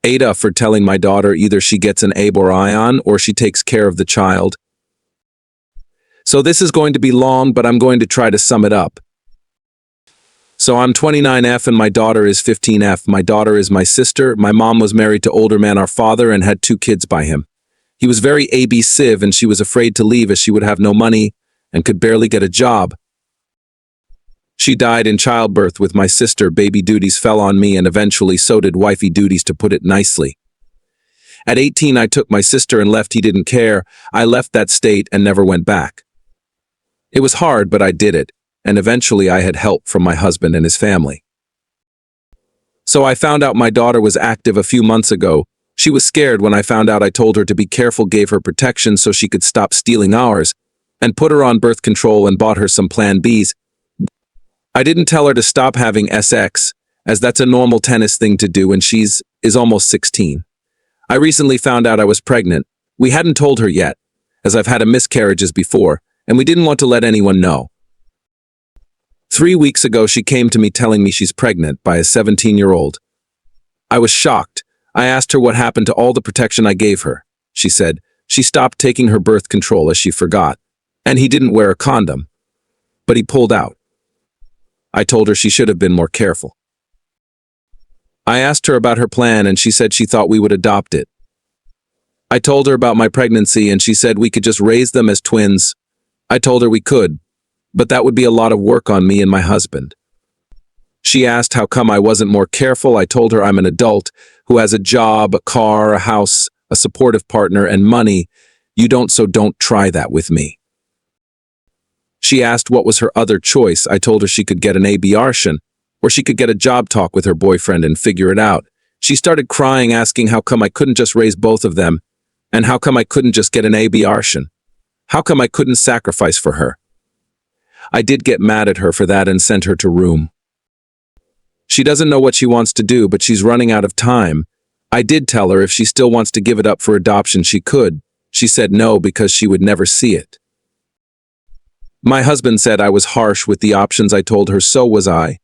Aitah for telling my daughter either she gets an abortion or she takes care of the child. So this is going to be long, but I'm going to try to sum it up. So I'm 29F and my daughter is 15F. My daughter is my sister. My mom was married to older man, our father, and had 2 kids by him. He was very abusive and she was afraid to leave as she would have no money and could barely get a job. She died in childbirth with my sister. Baby duties fell on me and eventually so did wifey duties, to put it nicely. At 18 I took my sister and left. He didn't care. I left that state and never went back. It was hard, but I did it. And eventually I had help from my husband and his family. So I found out my daughter was active a few months ago. She was scared when I found out. I told her to be careful, gave her protection so she could stop stealing ours, and put her on birth control and bought her some Plan Bs. I didn't tell her to stop having sex, as that's a normal tennis thing to do and she's almost 16. I recently found out I was pregnant. We hadn't told her yet, as I've had miscarriages before, and we didn't want to let anyone know. 3 weeks ago, she came to me telling me she's pregnant by a 17-year-old. I was shocked. I asked her what happened to all the protection I gave her. She said she stopped taking her birth control as she forgot, and he didn't wear a condom. But he pulled out. I told her she should have been more careful. I asked her about her plan and she said she thought we would adopt it. I told her about my pregnancy and she said we could just raise them as twins. I told her we could, but that would be a lot of work on me and my husband. She asked how come I wasn't more careful. I told her I'm an adult who has a job, a car, a house, a supportive partner, and money. You don't, so don't try that with me. She asked what was her other choice. I told her she could get an abortion, or she could get a job talk with her boyfriend and figure it out. She started crying, asking how come I couldn't just raise both of them, and how come I couldn't just get an abortion. How come I couldn't sacrifice for her? I did get mad at her for that and sent her to room. She doesn't know what she wants to do, but she's running out of time. I did tell her if she still wants to give it up for adoption, she could. She said no because she would never see it. My husband said I was harsh with the options. I told her so was I.